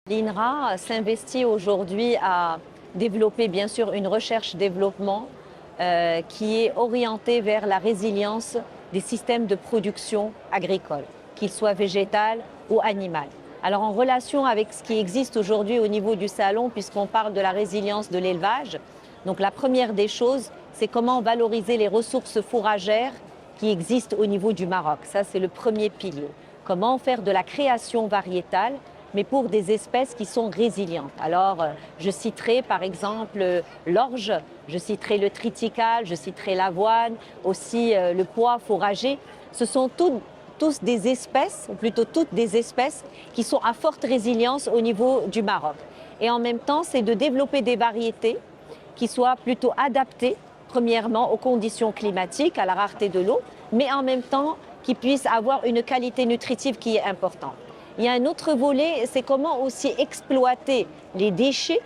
L'INRA s'investit aujourd'hui à développer bien sûr une recherche-développement qui est orientée vers la résilience des systèmes de production agricole, qu'ils soient végétal ou animal. Alors en relation avec ce qui existe aujourd'hui au niveau du salon, puisqu'on parle de la résilience de l'élevage, donc la première des choses, c'est comment valoriser les ressources fourragères qui existent au niveau du Maroc. Ça, c'est le premier pilier. Comment faire de la création variétale, mais pour des espèces qui sont résilientes. Alors, je citerai par exemple l'orge, je citerai le triticale, je citerai l'avoine, aussi le pois fourrager. Ce sont tous des espèces, ou plutôt toutes des espèces, qui sont à forte résilience au niveau du Maroc. Et en même temps, c'est de développer des variétés qui soient plutôt adaptées, premièrement, aux conditions climatiques, à la rareté de l'eau, mais en même temps, qui puissent avoir une qualité nutritive qui est importante. Il y a un autre volet, c'est comment aussi exploiter les déchets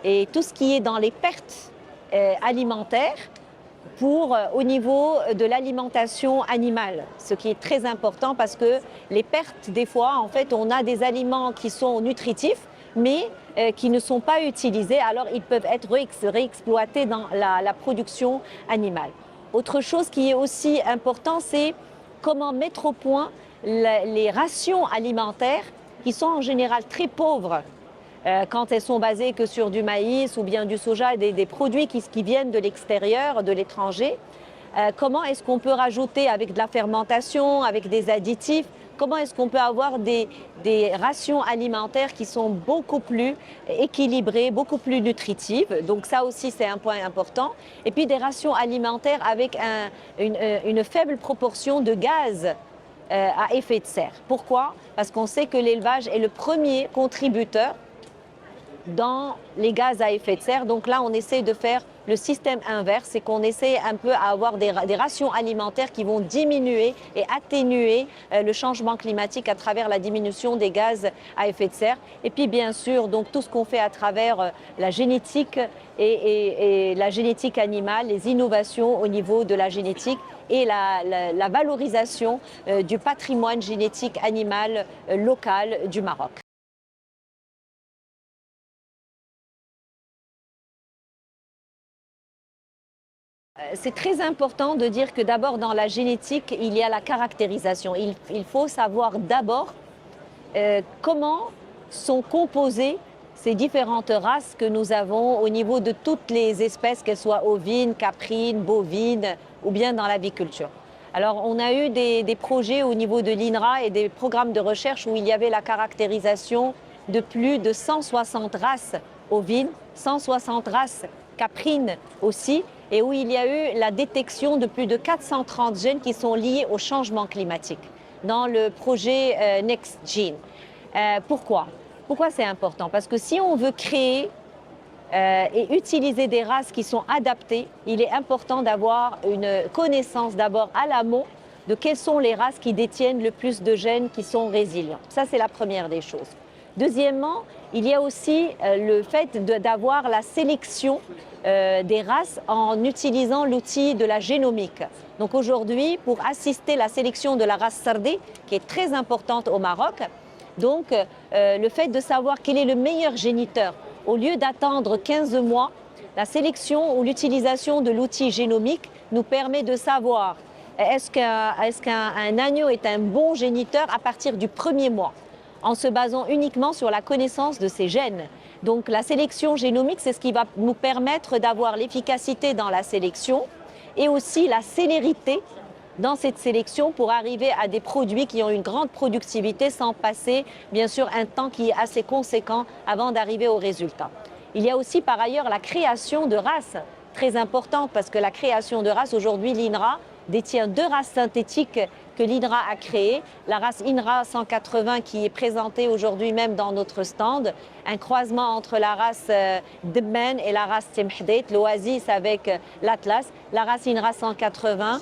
et tout ce qui est dans les pertes alimentaires pour au niveau de l'alimentation animale, ce qui est très important parce que les pertes, des fois, en fait, on a des aliments qui sont nutritifs, mais qui ne sont pas utilisés, alors ils peuvent être réexploités dans la production animale. Autre chose qui est aussi important, c'est comment mettre au point les rations alimentaires qui sont en général très pauvres quand elles sont basées que sur du maïs ou bien du soja, des produits qui viennent de l'extérieur, de l'étranger. Comment est-ce qu'on peut rajouter avec de la fermentation, avec des additifs, comment est-ce qu'on peut avoir des rations alimentaires qui sont beaucoup plus équilibrées, beaucoup plus nutritives. Donc ça aussi, c'est un point important. Et puis des rations alimentaires avec une faible proportion de gaz à effet de serre. Pourquoi? Parce qu'on sait que l'élevage est le premier contributeur dans les gaz à effet de serre. Donc là, on essaie de faire le système inverse, c'est qu'on essaie un peu à avoir des rations alimentaires qui vont diminuer et atténuer le changement climatique à travers la diminution des gaz à effet de serre. Et puis bien sûr, donc tout ce qu'on fait à travers la génétique et la génétique animale, les innovations au niveau de la génétique et la valorisation du patrimoine génétique animal local du Maroc. C'est très important de dire que d'abord dans la génétique, il y a la caractérisation. Il faut savoir d'abord comment sont composées ces différentes races que nous avons au niveau de toutes les espèces, qu'elles soient ovines, caprines, bovines ou bien dans l'aviculture. Alors on a eu des projets au niveau de l'INRA et des programmes de recherche où il y avait la caractérisation de plus de 160 races ovines, 160 races caprines aussi, et où il y a eu la détection de plus de 430 gènes qui sont liés au changement climatique dans le projet NextGene. Pourquoi c'est important? Parce que si on veut créer et utiliser des races qui sont adaptées, il est important d'avoir une connaissance d'abord à l'amont de quelles sont les races qui détiennent le plus de gènes qui sont résilients. Ça, c'est la première des choses. Deuxièmement, il y a aussi le fait d'avoir la sélection des races en utilisant l'outil de la génomique. Donc aujourd'hui, pour assister la sélection de la race Sardé, qui est très importante au Maroc, donc le fait de savoir quel est le meilleur géniteur, au lieu d'attendre 15 mois, la sélection ou l'utilisation de l'outil génomique nous permet de savoir est-ce qu'un agneau est un bon géniteur à partir du premier mois, en se basant uniquement sur la connaissance de ses gènes. Donc la sélection génomique, c'est ce qui va nous permettre d'avoir l'efficacité dans la sélection et aussi la célérité dans cette sélection pour arriver à des produits qui ont une grande productivité sans passer bien sûr un temps qui est assez conséquent avant d'arriver au résultat. Il y a aussi par ailleurs la création de races, très importante parce que la création de races, aujourd'hui l'INRA détient 2 races synthétiques que l'INRA a créées. La race INRA 180 qui est présentée aujourd'hui même dans notre stand, un croisement entre la race Debmen et la race Timhdeit, l'oasis avec l'Atlas. La race INRA 180,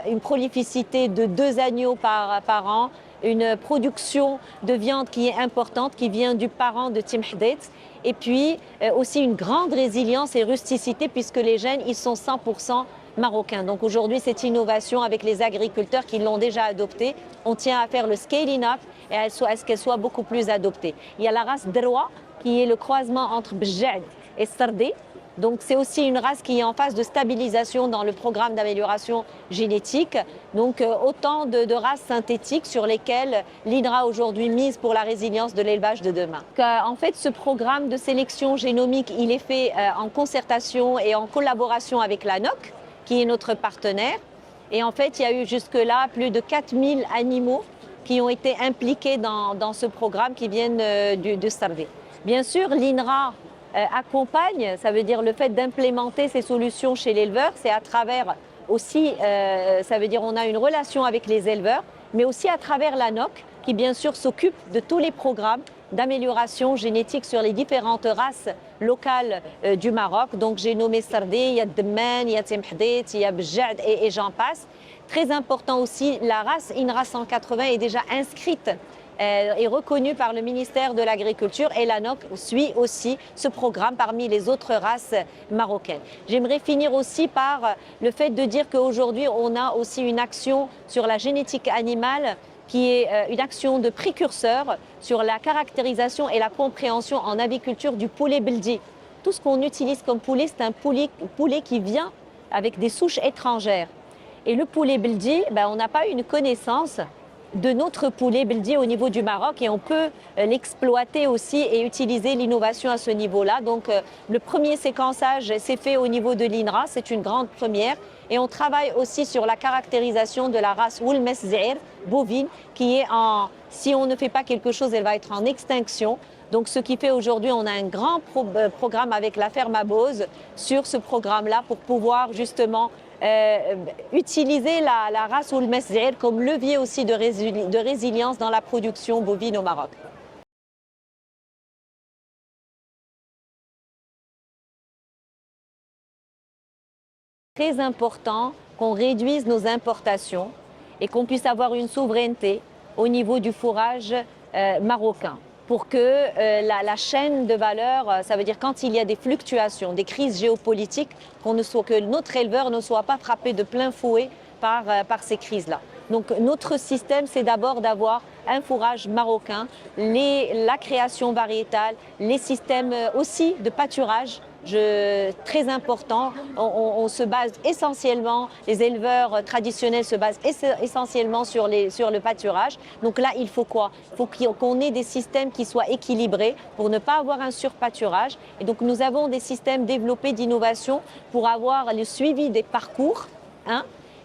une prolificité de 2 agneaux par an, une production de viande qui est importante, qui vient du parent de Timhdeit, et puis aussi une grande résilience et rusticité puisque les gènes ils sont 100% marocain. Donc aujourd'hui, cette innovation avec les agriculteurs qui l'ont déjà adoptée, on tient à faire le scaling up et à ce qu'elle soit beaucoup plus adoptée. Il y a la race Drwa qui est le croisement entre Bjad et Sardé. Donc c'est aussi une race qui est en phase de stabilisation dans le programme d'amélioration génétique. Donc autant de races synthétiques sur lesquelles l'INRA aujourd'hui mise pour la résilience de l'élevage de demain. En fait, ce programme de sélection génomique, il est fait en concertation et en collaboration avec l'ANOC, qui est notre partenaire. Et en fait, il y a eu jusque-là plus de 4000 animaux qui ont été impliqués dans ce programme qui viennent de Sardé. Bien sûr, l'INRA accompagne, ça veut dire le fait d'implémenter ces solutions chez l'éleveur, c'est à travers aussi, ça veut dire on a une relation avec les éleveurs, mais aussi à travers l'ANOC qui bien sûr s'occupe de tous les programmes d'amélioration génétique sur les différentes races locales du Maroc. Donc j'ai nommé Sardé, il y a Dman, il y a Temhdit, il y a Bjad et j'en passe. Très important aussi, la race INRA 180 est déjà inscrite est reconnue par le ministère de l'Agriculture et l'ANOC suit aussi ce programme parmi les autres races marocaines. J'aimerais finir aussi par le fait de dire qu'aujourd'hui, on a aussi une action sur la génétique animale qui est une action de précurseur sur la caractérisation et la compréhension en aviculture du poulet beldi. Tout ce qu'on utilise comme poulet, c'est un poulet qui vient avec des souches étrangères. Et le poulet beldi, on n'a pas une connaissance de notre poulet beldi au niveau du Maroc et on peut l'exploiter aussi et utiliser l'innovation à ce niveau-là. Donc le premier séquençage s'est fait au niveau de l'INRA, c'est une grande première. Et on travaille aussi sur la caractérisation de la race Woulmes Z'ir bovine qui est si on ne fait pas quelque chose, elle va être en extinction. Donc ce qui fait aujourd'hui, on a un grand programme avec la ferme à Bose sur ce programme-là pour pouvoir justement utiliser la race Woulmes Z'ir comme levier aussi de résilience dans la production bovine au Maroc. Très important qu'on réduise nos importations et qu'on puisse avoir une souveraineté au niveau du fourrage marocain pour que la chaîne de valeur, ça veut dire quand il y a des fluctuations, des crises géopolitiques, que notre éleveur ne soit pas frappé de plein fouet par ces crises-là. Donc notre système, c'est d'abord d'avoir un fourrage marocain, la création variétale, les systèmes aussi de pâturage, très important. On se base essentiellement, les éleveurs traditionnels se basent essentiellement sur le pâturage. Donc là, il faut quoi? Il faut qu'on ait des systèmes qui soient équilibrés pour ne pas avoir un surpâturage. Et donc nous avons des systèmes développés d'innovation pour avoir le suivi des parcours,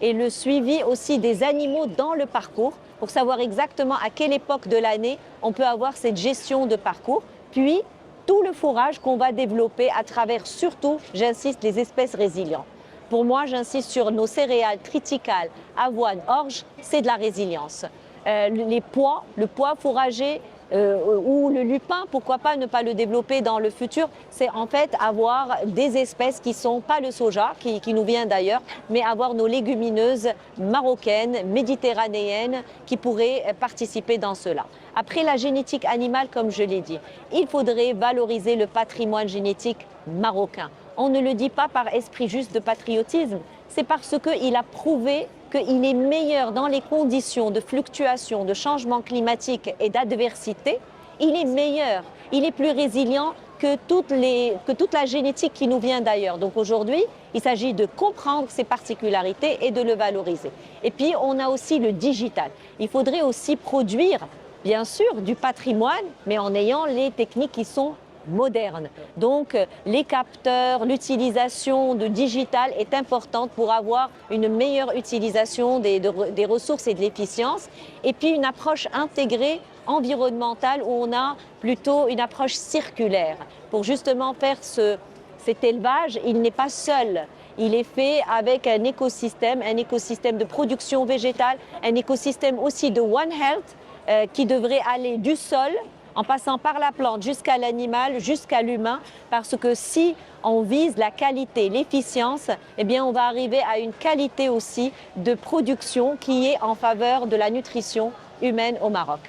et le suivi aussi des animaux dans le parcours pour savoir exactement à quelle époque de l'année on peut avoir cette gestion de parcours. Puis, tout le fourrage qu'on va développer à travers surtout, j'insiste, les espèces résilientes. Pour moi, j'insiste sur nos céréales triticales, avoine, orge, c'est de la résilience. Le pois fourragé ou le lupin, pourquoi pas ne pas le développer dans le futur, c'est en fait avoir des espèces qui ne sont pas le soja, qui nous vient d'ailleurs, mais avoir nos légumineuses marocaines, méditerranéennes, qui pourraient participer dans cela. Après la génétique animale, comme je l'ai dit, il faudrait valoriser le patrimoine génétique marocain. On ne le dit pas par esprit juste de patriotisme, c'est parce qu'il a prouvé qu'il est meilleur dans les conditions de fluctuation, de changement climatique et d'adversité. Il est meilleur, il est plus résilient que toute la génétique qui nous vient d'ailleurs. Donc aujourd'hui, il s'agit de comprendre ses particularités et de le valoriser. Et puis, on a aussi le digital. Il faudrait aussi produire, bien sûr, du patrimoine, mais en ayant les techniques qui sont moderne. Donc les capteurs, l'utilisation de digital est importante pour avoir une meilleure utilisation des ressources et de l'efficience. Et puis une approche intégrée environnementale où on a plutôt une approche circulaire. Pour justement faire cet élevage, il n'est pas seul. Il est fait avec un écosystème de production végétale, un écosystème aussi de One Health qui devrait aller du sol en passant par la plante jusqu'à l'animal, jusqu'à l'humain, parce que si on vise la qualité, l'efficience, eh bien on va arriver à une qualité aussi de production qui est en faveur de la nutrition humaine au Maroc.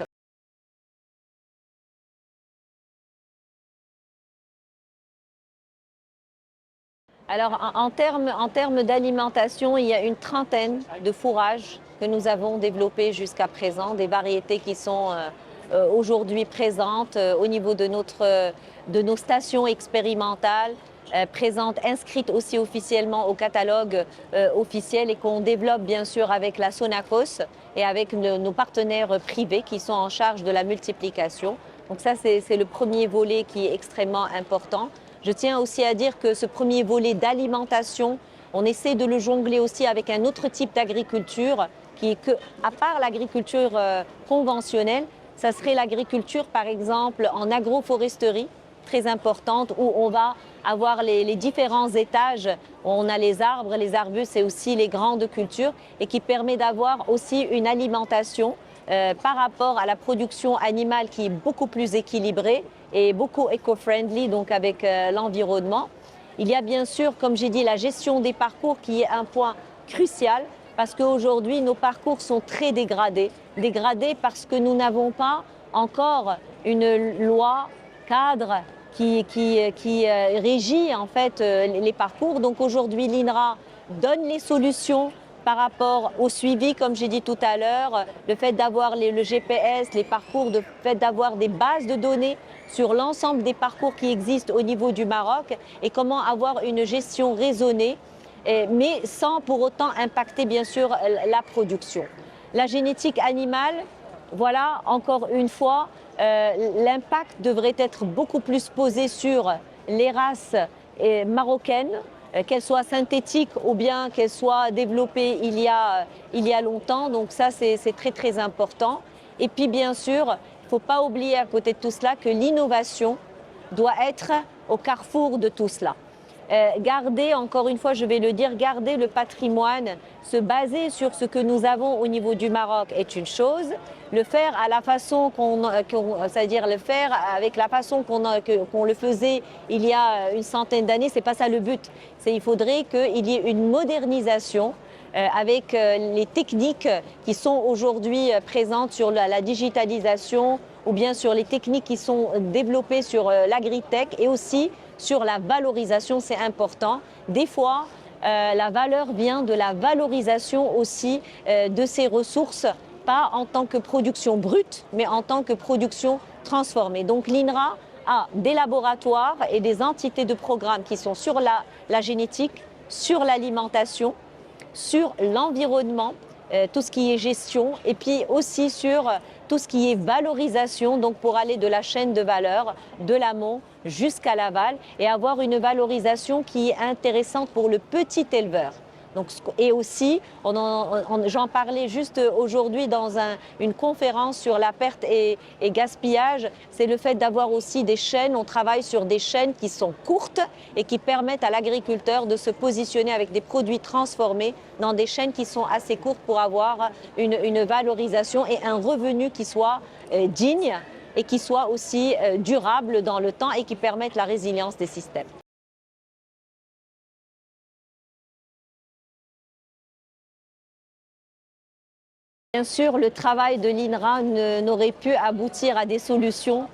Alors, en termes d'alimentation, il y a une trentaine de fourrages que nous avons développés jusqu'à présent, des variétés qui sont aujourd'hui présentes au niveau de nos stations expérimentales, présentes, inscrites aussi officiellement au catalogue officiel et qu'on développe bien sûr avec la Sonacos et avec nos partenaires privés qui sont en charge de la multiplication. Donc ça, c'est le premier volet qui est extrêmement important. Je tiens aussi à dire que ce premier volet d'alimentation, on essaie de le jongler aussi avec un autre type d'agriculture qui est que, à part l'agriculture conventionnelle, ça serait l'agriculture par exemple en agroforesterie, très importante, où on va avoir les différents étages, où on a les arbres, les arbustes et aussi les grandes cultures et qui permet d'avoir aussi une alimentation par rapport à la production animale qui est beaucoup plus équilibrée et beaucoup éco-friendly, donc avec l'environnement. Il y a bien sûr, comme j'ai dit, la gestion des parcours qui est un point crucial parce qu'aujourd'hui, nos parcours sont très dégradés. Dégradés parce que nous n'avons pas encore une loi cadre qui régit en fait les parcours. Donc aujourd'hui, l'INRA donne les solutions par rapport au suivi, comme j'ai dit tout à l'heure, le fait d'avoir le GPS, les parcours, le fait d'avoir des bases de données sur l'ensemble des parcours qui existent au niveau du Maroc et comment avoir une gestion raisonnée, mais sans pour autant impacter bien sûr la production. La génétique animale, voilà, encore une fois, l'impact devrait être beaucoup plus posé sur les races marocaines, qu'elles soient synthétiques ou bien qu'elles soient développées il y a longtemps. Donc ça, c'est très très important. Et puis bien sûr, il ne faut pas oublier à côté de tout cela que l'innovation doit être au carrefour de tout cela. Garder, encore une fois, je vais le dire, garder le patrimoine, se baser sur ce que nous avons au niveau du Maroc est une chose. Le faire à la façon c'est-à-dire le faire avec la façon qu'on le faisait il y a une centaine d'années, c'est pas ça le but. Il faudrait qu'il y ait une modernisation avec les techniques qui sont aujourd'hui présentes sur la digitalisation ou bien sur les techniques qui sont développées sur l'agritech et aussi sur la valorisation, c'est important. Des fois, la valeur vient de la valorisation aussi de ces ressources, pas en tant que production brute, mais en tant que production transformée. Donc l'INRA a des laboratoires et des entités de programme qui sont sur la génétique, sur l'alimentation, sur l'environnement, tout ce qui est gestion, et puis aussi sur tout ce qui est valorisation, donc pour aller de la chaîne de valeur, de l'amont jusqu'à l'aval, et avoir une valorisation qui est intéressante pour le petit éleveur. Donc, et aussi, j'en parlais juste aujourd'hui dans une conférence sur la perte et gaspillage, c'est le fait d'avoir aussi des chaînes, on travaille sur des chaînes qui sont courtes et qui permettent à l'agriculteur de se positionner avec des produits transformés dans des chaînes qui sont assez courtes pour avoir une valorisation et un revenu qui soit digne et qui soit aussi durable dans le temps et qui permette la résilience des systèmes. Bien sûr, le travail de l'INRA n'aurait pu aboutir à des solutions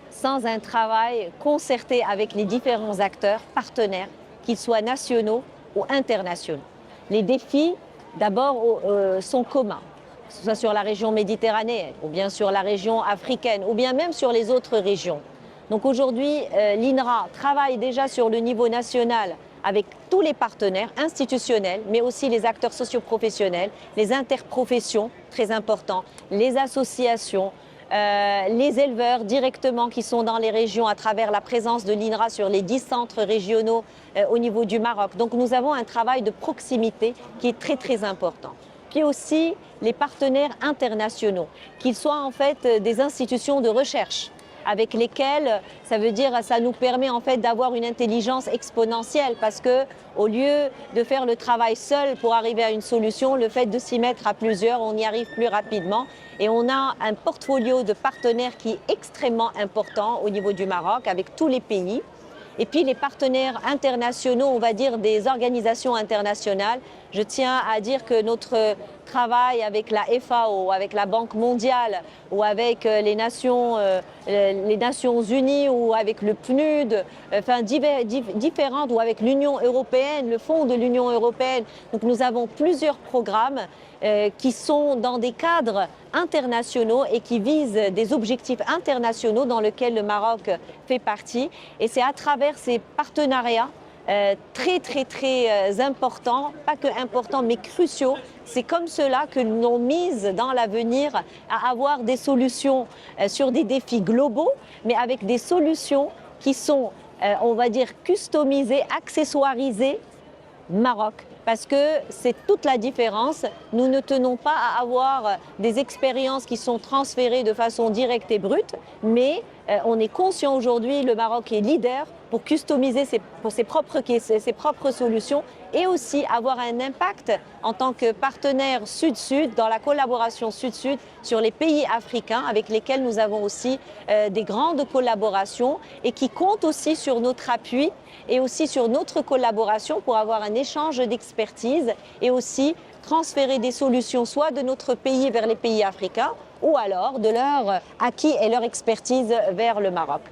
sans un travail concerté avec les différents acteurs, partenaires, qu'ils soient nationaux ou internationaux. Les défis, d'abord, sont communs, que ce soit sur la région méditerranéenne, ou bien sur la région africaine, ou bien même sur les autres régions. Donc aujourd'hui, l'INRA travaille déjà sur le niveau national avec tous les partenaires institutionnels, mais aussi les acteurs socioprofessionnels, les interprofessions, très importants, les associations, les éleveurs directement qui sont dans les régions à travers la présence de l'INRA sur les 10 centres régionaux au niveau du Maroc. Donc nous avons un travail de proximité qui est très très important. Puis aussi les partenaires internationaux, qu'ils soient en fait des institutions de recherche, avec lesquels, ça nous permet en fait d'avoir une intelligence exponentielle parce que au lieu de faire le travail seul pour arriver à une solution, le fait de s'y mettre à plusieurs, on y arrive plus rapidement et on a un portfolio de partenaires qui est extrêmement important au niveau du Maroc avec tous les pays. Et puis les partenaires internationaux, on va dire des organisations internationales, Je tiens à dire que notre travail avec la FAO, avec la Banque mondiale ou avec les Nations Unies ou avec le PNUD, enfin différentes, ou avec l'Union européenne, le Fonds de l'Union européenne. Donc nous avons plusieurs programmes qui sont dans des cadres internationaux et qui visent des objectifs internationaux dans lesquels le Maroc fait partie. Et c'est à travers ces partenariats très importants, pas que importants mais cruciaux. C'est comme cela que l'on mise dans l'avenir à avoir des solutions sur des défis globaux, mais avec des solutions qui sont, on va dire, customisées, accessoirisées Maroc. Parce que c'est toute la différence. Nous ne tenons pas à avoir des expériences qui sont transférées de façon directe et brute, mais on est conscient aujourd'hui, le Maroc est leader pour customiser ses propres solutions et aussi avoir un impact en tant que partenaire Sud-Sud, dans la collaboration Sud-Sud sur les pays africains avec lesquels nous avons aussi des grandes collaborations et qui comptent aussi sur notre appui et aussi sur notre collaboration pour avoir un échange d'expertise et aussi transférer des solutions soit de notre pays vers les pays africains ou alors de leur acquis et leur expertise vers le Maroc.